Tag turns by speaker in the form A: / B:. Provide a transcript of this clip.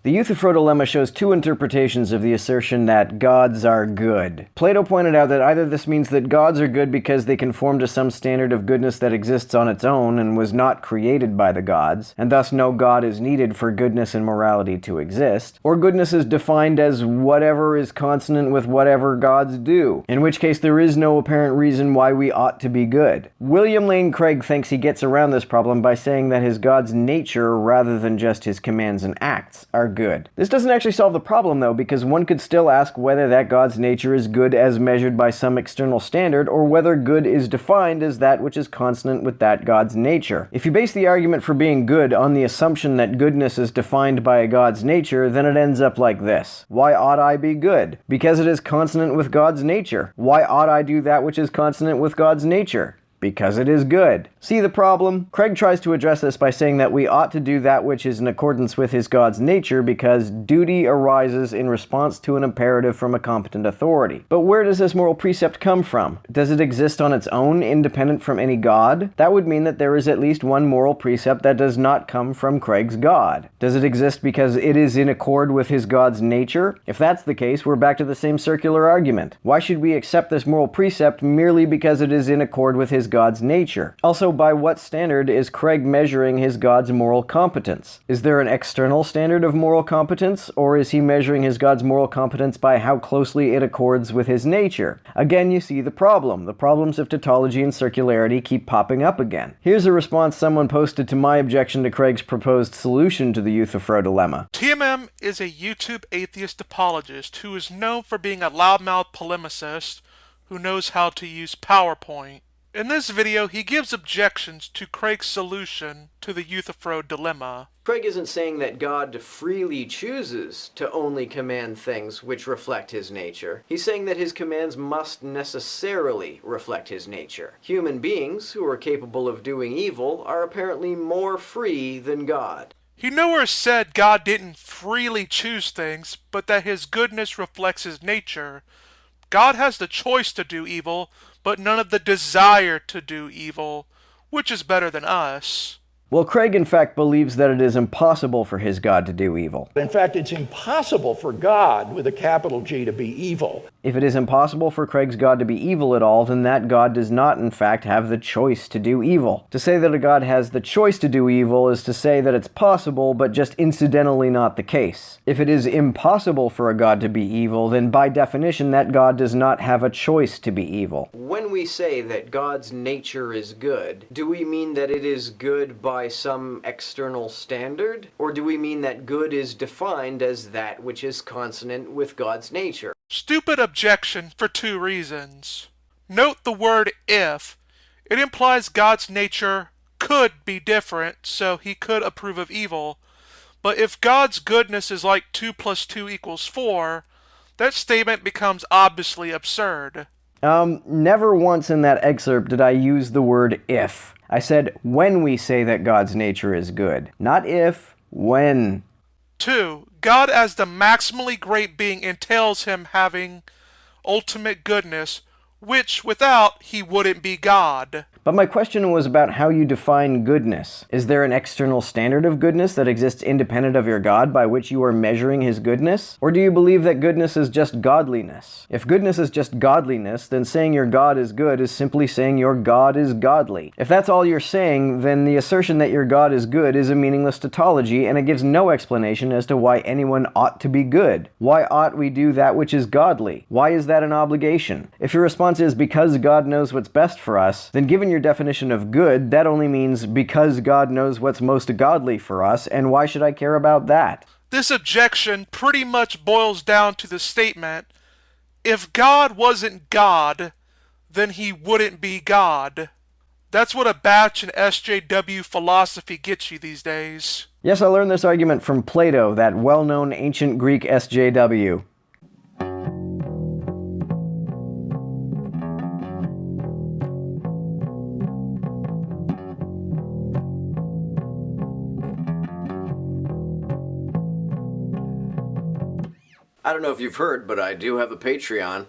A: The Euthyphro dilemma shows two interpretations of the assertion that gods are good. Plato pointed out that either this means that gods are good because they conform to some standard of goodness that exists on its own and was not created by the gods, and thus no god is needed for goodness and morality to exist, or goodness is defined as whatever is consonant with whatever gods do, in which case there is no apparent reason why we ought to be good. William Lane Craig thinks he gets around this problem by saying that his god's nature, rather than just his commands and acts, are good. This doesn't actually solve the problem though, because one could still ask whether that god's nature is good as measured by some external standard, or whether good is defined as that which is consonant with that god's nature. If you base the argument for being good on the assumption that goodness is defined by a god's nature, then it ends up like this. Why ought I be good? Because it is consonant with God's nature. Why ought I do that which is consonant with God's nature? Because it is good. See the problem? Craig tries to address this by saying that we ought to do that which is in accordance with his God's nature because duty arises in response to an imperative from a competent authority. But where does this moral precept come from? Does it exist on its own, independent from any god? That would mean that there is at least one moral precept that does not come from Craig's God. Does it exist because it is in accord with his God's nature? If that's the case, we're back to the same circular argument. Why should we accept this moral precept merely because it is in accord with his God's nature? Also, by what standard is Craig measuring his God's moral competence? Is there an external standard of moral competence, or is he measuring his God's moral competence by how closely it accords with his nature? Again, you see the problem. The problems of tautology and circularity keep popping up again. Here's a response someone posted to my objection to Craig's proposed solution to the Euthyphro dilemma.
B: TMM is a YouTube atheist apologist who is known for being a loudmouth polemicist who knows how to use PowerPoint. In this video, he gives objections to Craig's solution to the Euthyphro dilemma.
A: Craig isn't saying that God freely chooses to only command things which reflect his nature. He's saying that his commands must necessarily reflect his nature. Human beings who are capable of doing evil are apparently more free than God.
B: He nowhere said God didn't freely choose things, but that his goodness reflects his nature. God has the choice to do evil, but none of the desire to do evil, which is better than us.
A: Well, Craig in fact believes that it is impossible for his God to do evil.
C: In fact, it's impossible for God, with a capital G, to be evil.
A: If it is impossible for Craig's God to be evil at all, then that God does not in fact have the choice to do evil. To say that a God has the choice to do evil is to say that it's possible, but just incidentally not the case. If it is impossible for a God to be evil, then by definition that God does not have a choice to be evil. When we say that God's nature is good, do we mean that it is good by some external standard? Or do we mean that good is defined as that which is consonant with God's nature?
B: Stupid objection for two reasons. Note the word if. It implies God's nature could be different, so he could approve of evil. But if God's goodness is like 2 plus 2 equals 4, that statement becomes obviously absurd.
A: Never once in that excerpt did I use the word if. I said when we say that God's nature is good. Not if, when.
B: 2. God as the maximally great being entails him having ultimate goodness, which without he wouldn't be God.
A: But my question was about how you define goodness. Is there an external standard of goodness that exists independent of your God by which you are measuring his goodness? Or do you believe that goodness is just godliness? If goodness is just godliness, then saying your God is good is simply saying your God is godly. If that's all you're saying, then the assertion that your God is good is a meaningless tautology, and it gives no explanation as to why anyone ought to be good. Why ought we do that which is godly? Why is that an obligation? If your response is because God knows what's best for us, then given your definition of good, that only means because God knows what's most godly for us, and why should I care about that?
B: This objection pretty much boils down to the statement, if God wasn't God, then he wouldn't be God. That's what a batch in SJW philosophy gets you these days.
A: Yes, I learned this argument from Plato, that well-known ancient Greek SJW. I don't know if you've heard, but I do have a Patreon.